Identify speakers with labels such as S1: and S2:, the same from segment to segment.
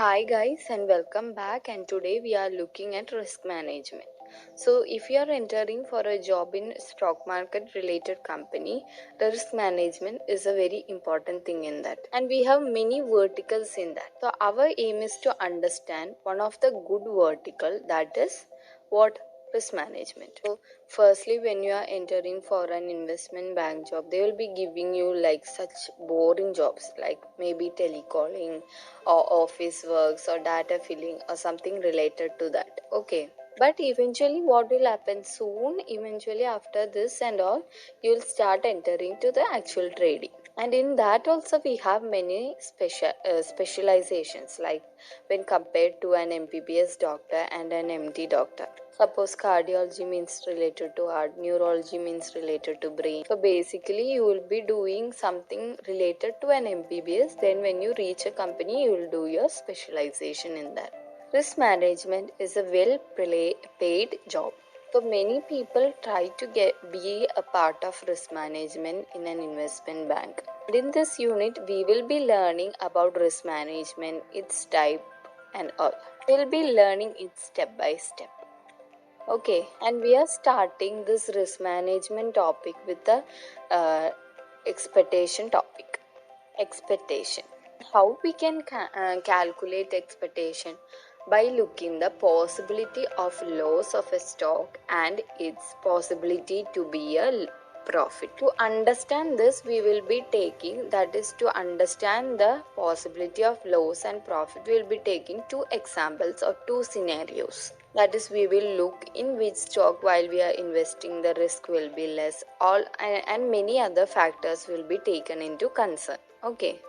S1: Hi guys and welcome back, and today we are looking at risk management. So if you are entering for a job in stock market related company, the risk management is a very important thing in that, and we have many verticals in that. So our aim is to understand one of the good vertical, that is what risk management. So firstly, when you are entering for an investment bank job, they will be giving you like such boring jobs like maybe telecalling or office works or data filling or something related to that. Okay, but eventually what will happen soon, eventually after this and all, you will start entering to the actual trading, and in that also we have many specializations, like when compared to an MBBS doctor and an MD doctor. Suppose cardiology means related to heart, neurology means related to brain. So basically you will be doing something related to an MBBS, then when you reach a company you will do your specialization in that. Risk management is a well paid job. So many people try to be a part of risk management in an investment bank. And in this unit, we will be learning about risk management, its type, and all. We'll be learning it step by step. Okay, and we are starting this risk management topic with the expectation topic. Expectation. How we can calculate expectation? By looking the possibility of loss of a stock and its possibility to be a profit. To understand this, we will be taking, that is to understand the possibility of loss and profit, we will be taking two examples or two scenarios. That is, we will look in which stock while we are investing the risk will be less, all and many other factors will be taken into concern. Okay,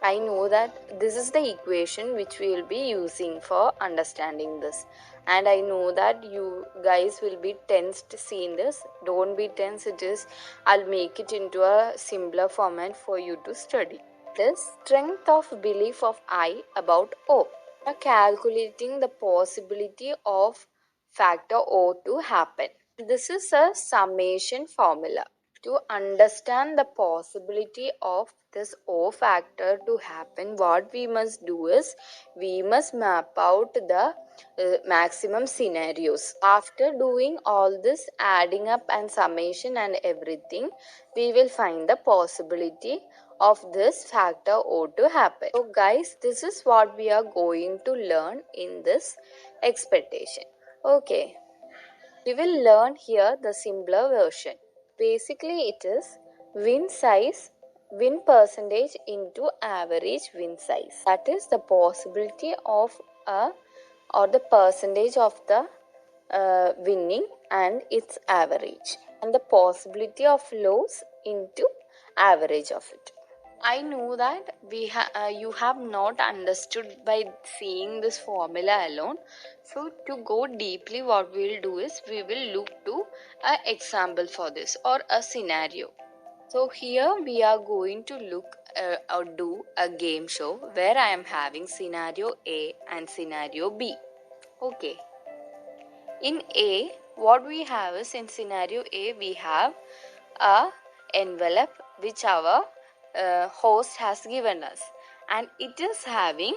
S1: I know that this is the equation which we will be using for understanding this, and I know that you guys will be tensed seeing this. Don't be tense, it is, I'll make it into a simpler format for you to study. The strength of belief of I about O. We are calculating the possibility of factor O to happen. This is a summation formula. To understand the possibility of this O factor to happen, what we must do is we must map out the maximum scenarios. After doing all this adding up and summation and everything, we will find the possibility of this factor O to happen. So guys, this is what we are going to learn in this expectation. Okay, we will learn here the simpler version. Basically, it is win size, win percentage into average win size. That is the possibility of a, or the percentage of the winning and its average, and the possibility of loss into average of it. I know that you have not understood by seeing this formula alone. So to go deeply, what we will do is we will look to an example for this or a scenario. So here we are going to look or do a game show where I am having scenario A and scenario B. Okay. In A, what we have is, in scenario A, we have a envelope which our host has given us, and it is having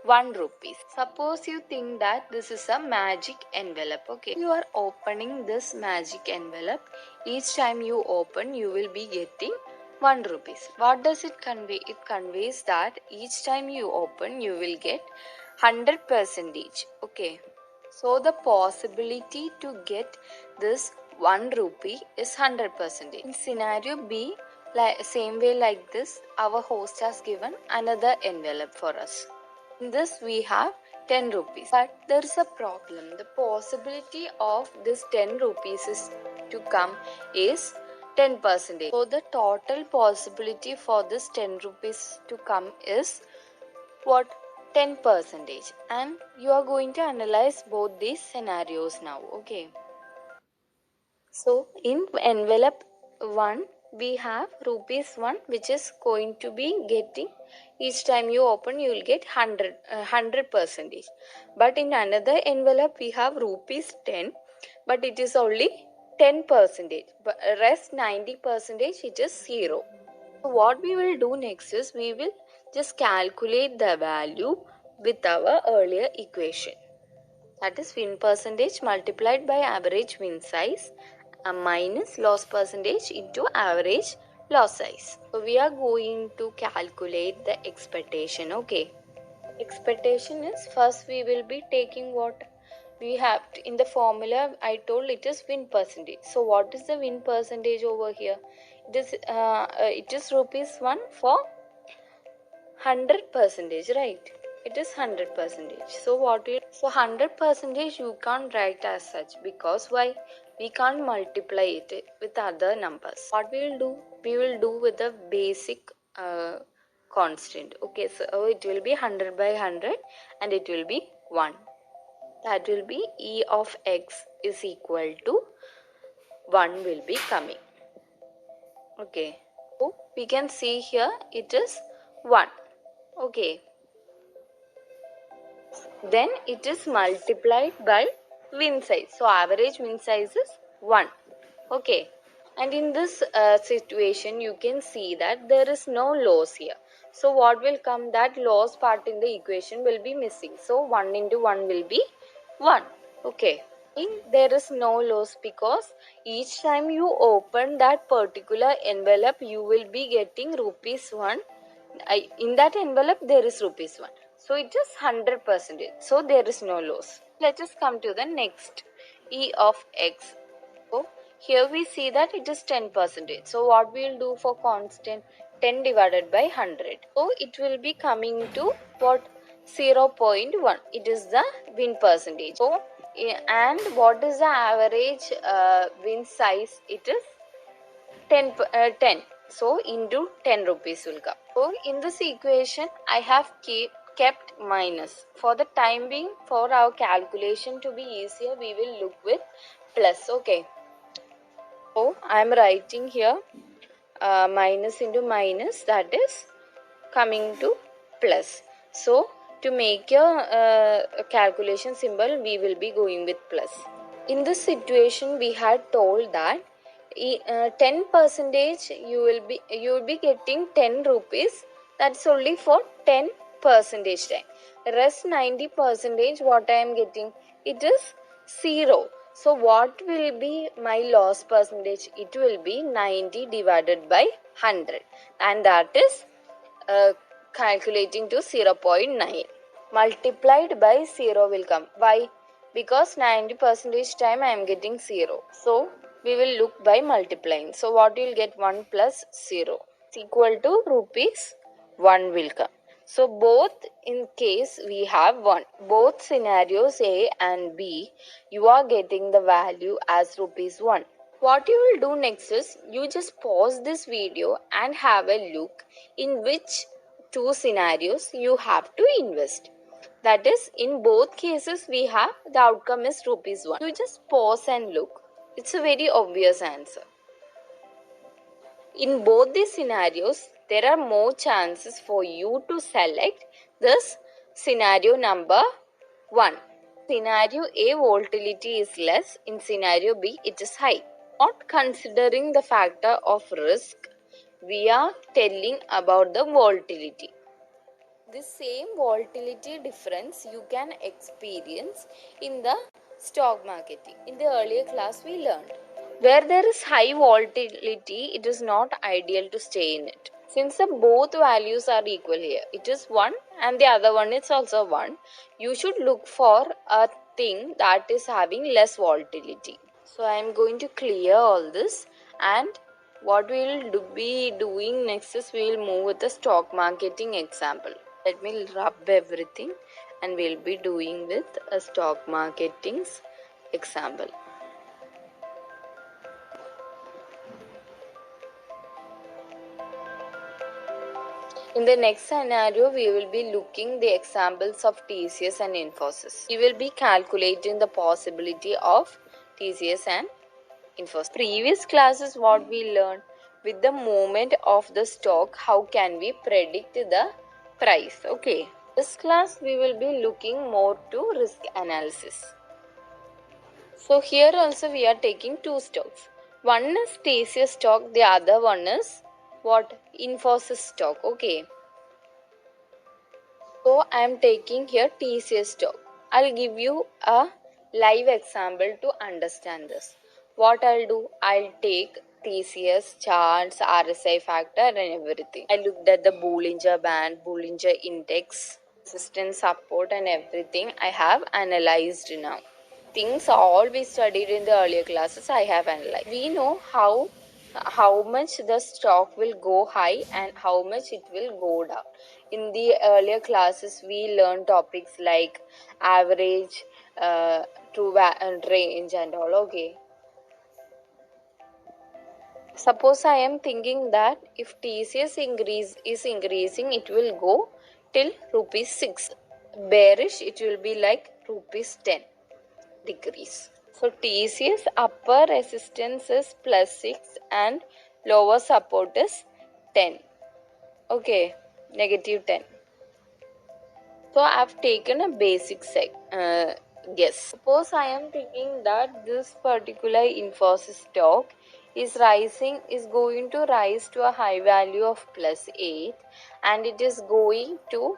S1: 1 rupees. Suppose you think that this is a magic envelope. Okay, you are opening this magic envelope. Each time you open, you will be getting 1 rupees. What does it convey? It conveys that each time you open, you will get 100%. Okay, so the possibility to get this 1 rupee is 100%. In scenario B, same way like this, our host has given another envelope for us. In this we have 10 rupees. But there is a problem. The possibility of this 10 rupees is to come is 10%. So the total possibility for this 10 rupees to come is what? 10%. And you are going to analyze both these scenarios now. Okay. So in envelope 1, we have rupees 1, which is going to be getting, each time you open you will get 100%. But in another envelope we have rupees 10, but it is only 10%. But rest 90% it is 0. So what we will do next is we will just calculate the value with our earlier equation. That is win percentage multiplied by average win size minus loss percentage into average loss size. So we are going to calculate the expectation. Okay. Expectation is, first we will be taking what we have in the formula. I told it is win percentage. So what is the win percentage over here? It is rupees 1 for 100 percentage, right? It is 100 percentage. So 100 percentage you can't write as such, because why? We can't multiply it with other numbers. What we will do? We will do with the basic constant. Okay, so it will be 100 by 100 and it will be 1. That will be E of x is equal to 1 will be coming. Okay, so we can see here it is 1. Okay, then it is multiplied by win size. So average win size is 1. Okay, and in this situation you can see that there is no loss here. So what will come? That loss part in the equation will be missing. So 1 into 1 will be 1. Okay, there is no loss, because each time you open that particular envelope you will be getting rupees 1. In that envelope there is rupees 1. So it is 100%. So there is no loss. Let us come to the next, E of x. So here we see that it is 10%. So what we will do for constant? 10 divided by 100. So it will be coming to what? 0.1. It is the win percentage. So and what is the average win size? It is 10. So into 10 rupees will come. So in this equation I have kept minus. For the time being, for our calculation to be easier, we will look with plus. Okay. So I am writing here minus into minus, that is coming to plus. So to make your calculation simple, we will be going with plus. In this situation we had told that 10 percentage you will be getting 10 rupees. That's only for 10 percentage time. Rest 90 percentage what I am getting, it is 0. So what will be my loss percentage? It will be 90 divided by 100, and that is calculating to 0.9. Multiplied by 0 will come. Why? Because 90 percentage time I am getting 0. So we will look by multiplying. So what you will get? 1 plus 0 is equal to rupees 1 will come. So both in case we have 1. Both scenarios A and B, you are getting the value as rupees 1. What you will do next is, you just pause this video and have a look in which two scenarios you have to invest. That is, in both cases we have the outcome is rupees 1. You just pause and look. It's a very obvious answer. In both these scenarios, there are more chances for you to select this scenario number 1. Scenario A, volatility is less. In scenario B, it is high. Not considering the factor of risk, we are telling about the volatility. The same volatility difference you can experience in the stock marketing. In the earlier class we learned, where there is high volatility, it is not ideal to stay in it. Since the both values are equal here, it is 1 and the other one is also 1, you should look for a thing that is having less volatility. So I am going to clear all this, and what we will be doing next is we will move with the stock marketing example. Let me rub everything and we'll be doing with a stock marketing's example. In the next scenario, we will be looking the examples of TCS and Infosys. We will be calculating the possibility of TCS and Infosys. Previous classes what we learned, with the movement of the stock, how can we predict the price? Okay. This class we will be looking more to risk analysis. So here also we are taking two stocks. One is TCS stock, the other one is what? Infosys stock. Okay. So I am taking here TCS stock. I'll give you a live example to understand this. What I'll do, I'll take TCS charts, RSI factor and everything. I looked at the Bollinger Band, Bollinger Index, resistance, support and everything I have analyzed now. Things all we studied in the earlier classes I have analyzed. We know how much the stock will go high and how much it will go down. In the earlier classes we learned topics like average, range and all. Okay, suppose I am thinking that if TCS is increasing, it will go till rupees 6. Bearish, it will be like rupees 10 decrease. So TCS upper resistance is plus 6 and lower support is 10. Okay, negative 10. So I have taken a basic guess. Suppose I am thinking that this particular Infosys stock is going to rise to a high value of plus 8 and it is going to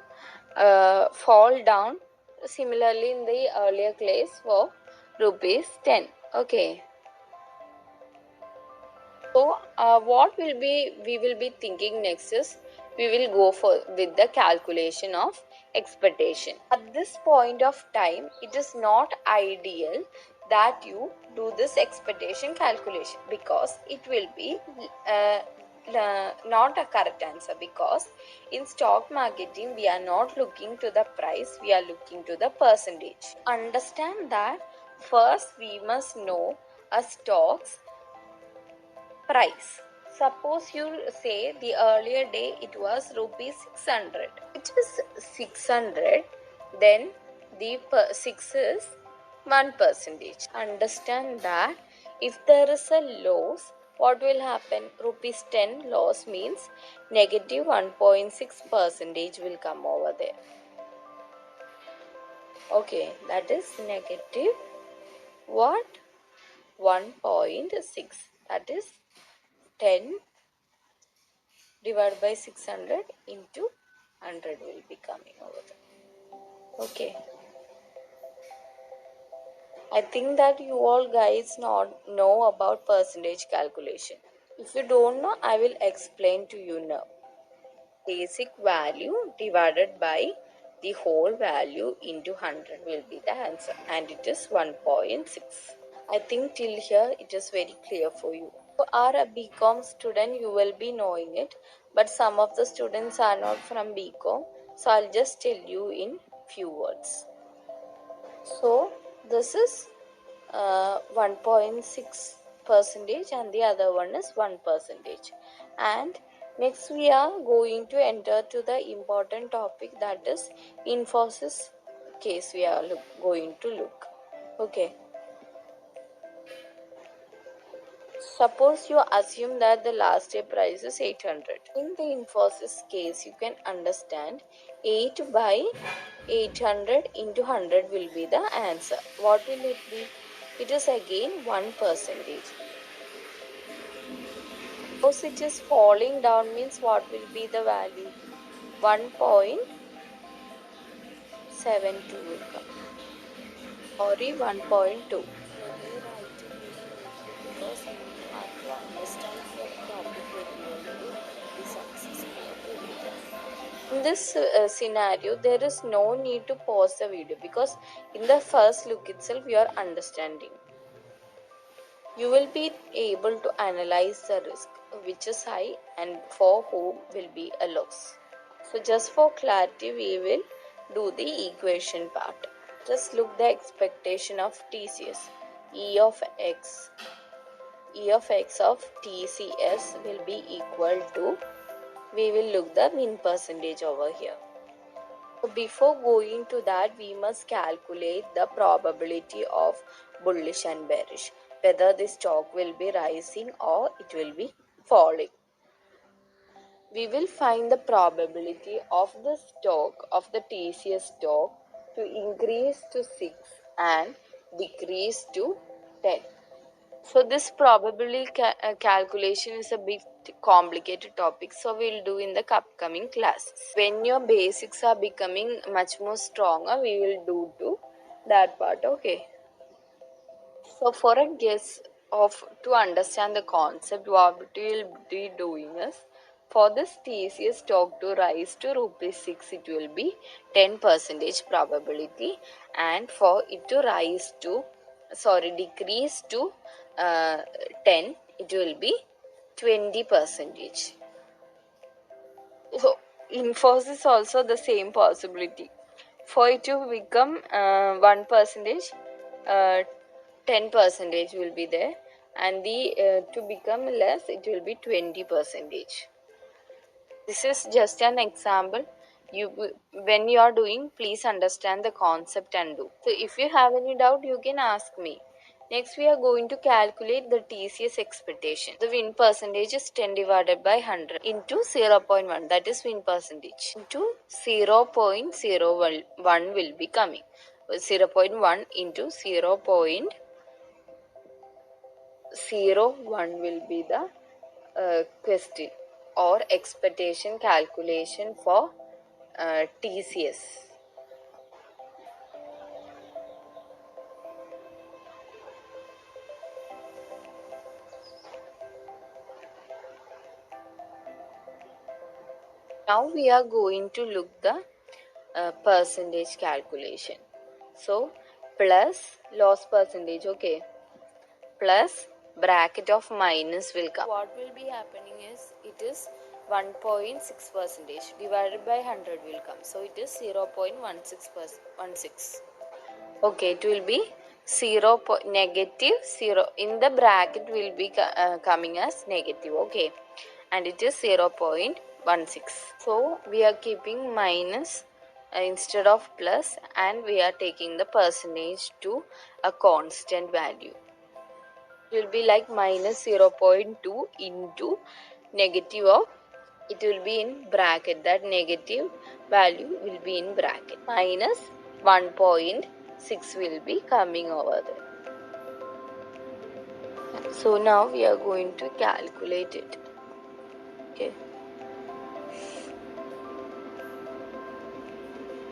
S1: fall down similarly in the earlier case for rupees 10. Okay. So what we will be thinking next is we will go for with the calculation of expectation. At this point of time, it is not ideal that you do this expectation calculation because it will be not a correct answer, because in stock marketing we are not looking to the price, we are looking to the percentage. Understand that first we must know a stock's price. Suppose you say the earlier day it was rupees 600. It is 600, then the 6 is 1%. Understand that if there is a loss, what will happen? Rupees 10 loss means negative 1.6% will come over there. Okay, that is negative what? 1.6. That is 10 divided by 600 into 100 will be coming over there. Okay. I think that you all guys not know about percentage calculation. If you don't know, I will explain to you now. Basic value divided by the whole value into 100 will be the answer, and it is 1.6. I think till here it is very clear for you. If you are a BCom student, you will be knowing it, but some of the students are not from BCom, so I'll just tell you in few words. So this is 1.6 percentage and the other one is 1%. And next we are going to enter to the important topic, that is Infosys case we are going to look. Okay. Suppose you assume that the last day price is 800. In the Infosys case, you can understand 8 by 800 into 100 will be the answer. What will it be? It is again 1%. Suppose it is falling down means what will be the value? 1.72 will come. Sorry, 1.2. Because you have to understand the topic very well to be successful. In this scenario, there is no need to pause the video because in the first look itself you are understanding. You will be able to analyze the risk which is high and for whom will be a loss. So just for clarity, we will do the equation part. Just look the expectation of TCS. E of x of TCS will be equal to, we will look the min percentage over here. So before going to that, we must calculate the probability of bullish and bearish, whether the stock will be rising or it will be falling. We will find the probability of the stock, of the TCS stock, to increase to 6 and decrease to 10. So this probability calculation is a bit complicated topic, so we'll do in the upcoming classes. When your basics are becoming much more stronger, we will do to that part. Okay. So for a guess of to understand the concept, what we will be doing is, for this TCS stock to rise to rupees 6, it will be 10% probability, and for it to rise to, decrease to 10, it will be 20%. So Infosys also the same possibility. For it to become 1%, uh, 10 percentage will be there, and the to become less, it will be 20%. This is just an example. You, when you are doing, please understand the concept and do. So if you have any doubt, you can ask me. Next, we are going to calculate the TCS expectation. The win percentage is 10 divided by 100 into 0.1, that is win percentage, into 0.01 will be coming. 0.1 into 0.01 will be the question or expectation calculation for TCS. Now we are going to look the percentage calculation. So plus loss percentage, okay, plus bracket of minus will come. What will be happening is, it is 1.6% divided by 100 will come. So it is 0.16%. Okay, it will be 0 negative 0 in the bracket will be coming as negative. Okay, and it is 0.16. So we are keeping minus instead of plus, and we are taking the percentage to a constant value. It will be like minus 0.2 into negative of, it will be in bracket, that negative value will be in bracket, minus 1.6 will be coming over there. So now we are going to calculate it. Okay.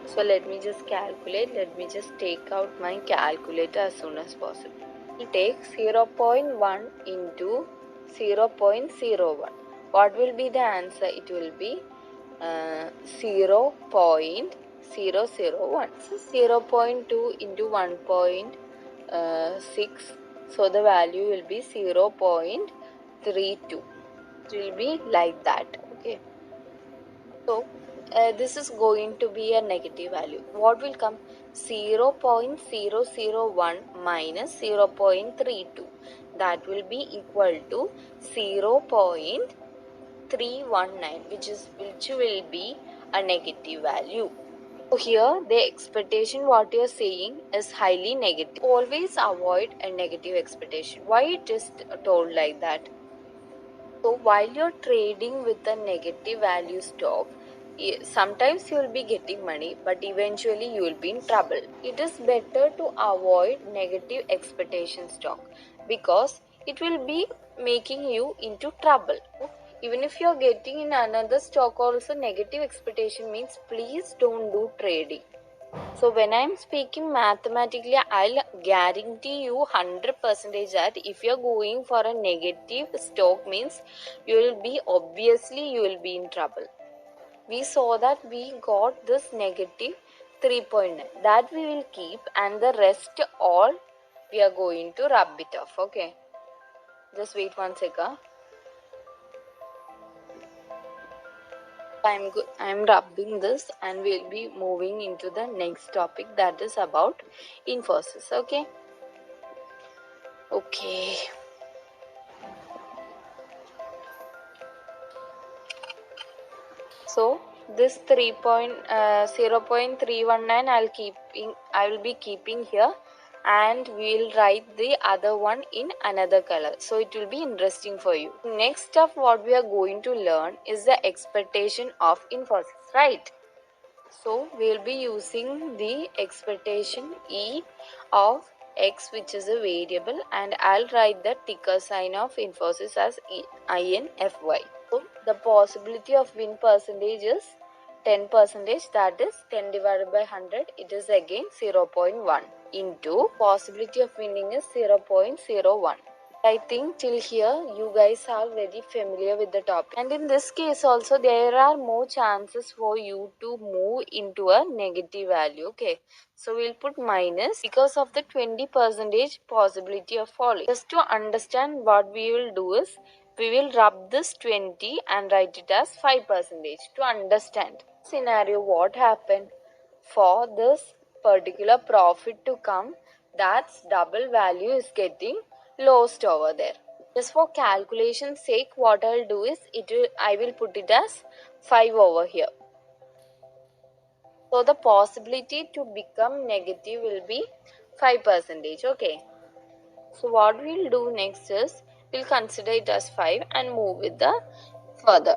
S1: So let me just calculate. Let me just take out my calculator as soon as possible. We take 0.1 into 0.01. What will be the answer? It will be 0.001. So 0.2 into 1.6. So the value will be 0.32. It will be like that. Okay. So this is going to be a negative value. What will come? 0.001 minus 0.32. That will be equal to 0.319, which will be a negative value. So here the expectation what you are saying is highly negative. Always avoid a negative expectation. Why it is told like that? So while you're trading with a negative value stock, sometimes you will be getting money, but eventually you will be in trouble. It is better to avoid negative expectation stock, because it will be making you into trouble. Even if you are getting in another stock also, negative expectation means please don't do trading. So when I'm speaking mathematically, I'll guarantee you 100% that if you're going for a negative stock means you will be in trouble. We saw that we got this negative 3.9, that we will keep, and the rest all we are going to rub it off. Okay, just wait one second. I'm rubbing this, and we'll be moving into the next topic, that is about Infosys. Okay. So this 0.319 I will be keeping here, and we'll write the other one in another color, so it will be interesting for you. Next up, what we are going to learn is the expectation of Infosys, right? So we'll be using the expectation E of X, which is a variable, and I'll write the ticker sign of Infosys as INFY. So the possibility of win percentage is 10%, that is 10 divided by 100, it is again 0.1 into possibility of winning is 0.01. I think till here you guys are very familiar with the topic, and in this case also there are more chances for you to move into a negative value. Okay, so we'll put minus because of the 20% possibility of falling. Just to understand, what we will do is we will rub this 20 and write it as 5% to understand scenario what happened. For this particular profit to come, that's double value is getting lost over there. Just for calculation sake, what I'll do is I will put it as 5 over here. So the possibility to become negative will be 5%. Okay. So what we'll do next is we'll consider it as 5 and move with the further.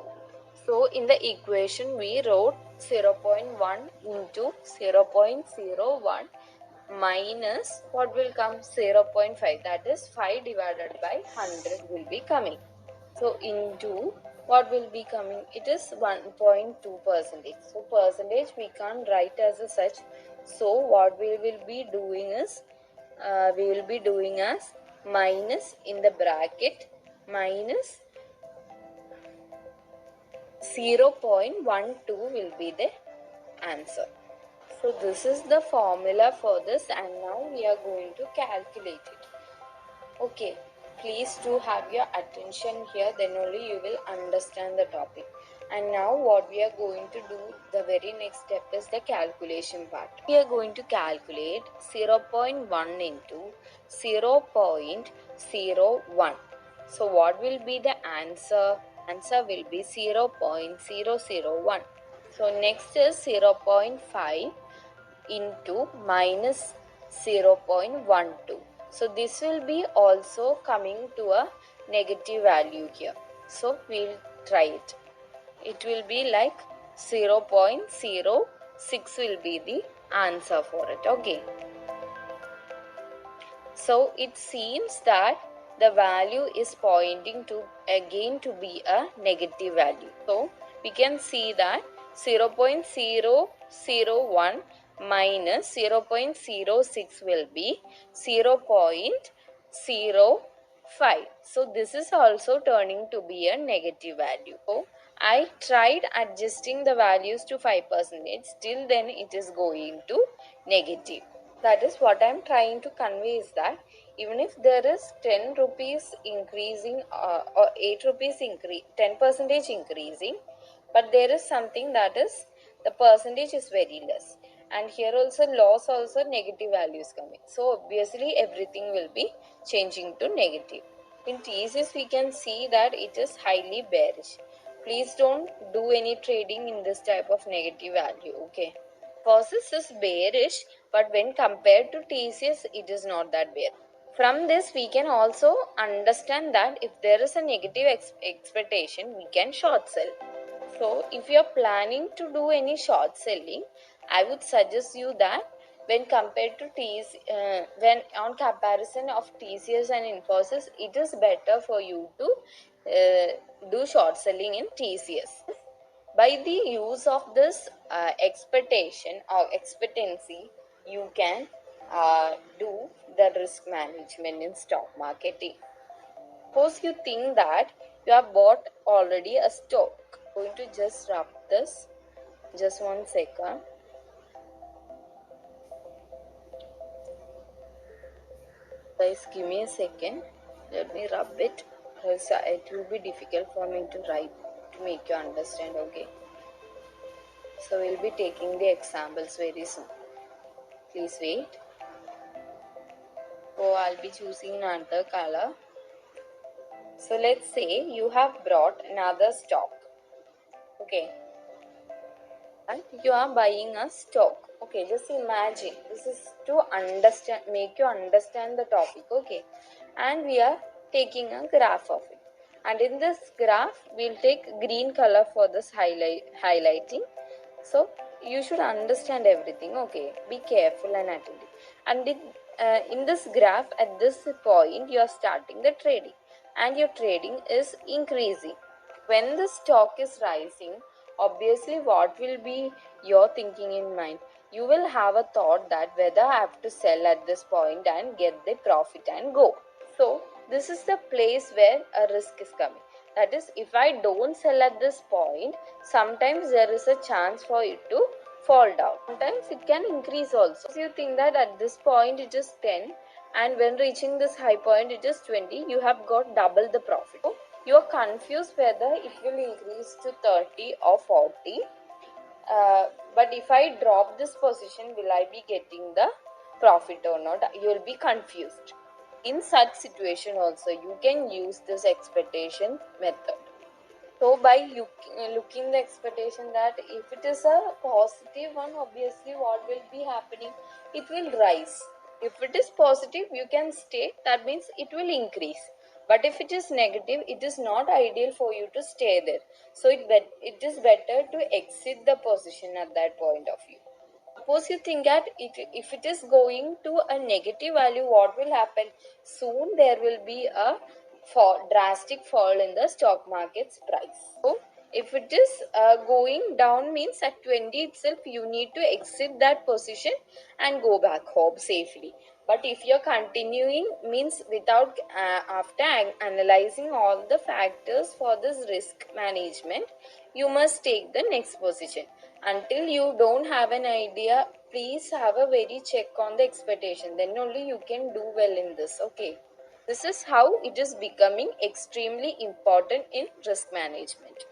S1: So in the equation we wrote 0.1 into 0.01 minus what will come 0.5, that is 5 divided by 100 will be coming. So into what will be coming, it is 1.2%. So percentage we can't write as a such. So what we will be doing is we will be doing as minus in the bracket minus 0.12 will be the answer. So this is the formula for this, and now we are going to calculate it. Okay, please do have your attention here, then only you will understand the topic. And now what we are going to do, the very next step is the calculation part. We are going to calculate 0.1 into 0.01. So what will be the answer? Answer will be 0.001. So next is 0.5 into minus 0.12. So this will be also coming to a negative value here. So we'll try it. It will be like 0.06 will be the answer for it. Okay. So it seems that the value is pointing to again to be a negative value. So we can see that 0.001 minus 0.06 will be 0.05. So this is also turning to be a negative value. So I tried adjusting the values to 5%, still then it is going to negative. That is what I am trying to convey, is that even if there is 10 rupees increasing or 8 rupees increase, 10% increasing, but there is something that is the percentage is very less, and here also loss also negative values coming. So obviously everything will be changing to negative. In TCS we can see that it is highly bearish. Please don't do any trading in this type of negative value. Okay. Infosys is bearish, but when compared to TCS, it is not that bearish. From this, we can also understand that if there is a negative expectation, we can short sell. So, if you are planning to do any short selling, I would suggest you that when compared to when on comparison of TCS and Infosys, it is better for you to do short selling in TCS. By the use of this expectation or expectancy, you can do the risk management in stock marketing. Suppose you think that you have bought already a stock. I'm going to just rub this. Just 1 second. Guys, give me a second. Let me rub it. Else it will be difficult for me to write to make you understand. Okay. So we'll be taking the examples very soon. Please wait. So I'll be choosing another color. So let's say you have brought another stock. Okay. And you are buying a stock. Okay, just imagine. This is to understand, make you understand the topic. Okay. And we are taking a graph of it. And in this graph, we'll take green color for this highlighting. So you should understand everything. Okay. Be careful and attentive. And in this graph, at this point you are starting the trading and your trading is increasing. When the stock is rising, obviously what will be your thinking in mind? You will have a thought that whether I have to sell at this point and get the profit and go. So this is the place where a risk is coming. That is, if I don't sell at this point, sometimes there is a chance for it to fall down. Sometimes it can increase also. So you think that at this point it is 10 and when reaching this high point it is 20, you have got double the profit. So you are confused whether it will increase to 30 or 40. But if I drop this position, will I be getting the profit or not? You will be confused. In such situation also, you can use this expectation method. So by looking the expectation, that if it is a positive one, obviously what will be happening? It will rise. If it is positive, you can stay. That means it will increase. But if it is negative, it is not ideal for you to stay there. So it is better to exit the position at that point of view. Suppose you think that if it is going to a negative value, what will happen? Soon there will be a drastic fall in the stock market's price. So if it is going down, means at 20 itself you need to exit that position and go back home safely. But if you're continuing, means without after analyzing all the factors for this risk management, you must take the next position. Until you don't have an idea, please have a very check on the expectation, then only you can do well in this. Okay, this is how it is becoming extremely important in risk management.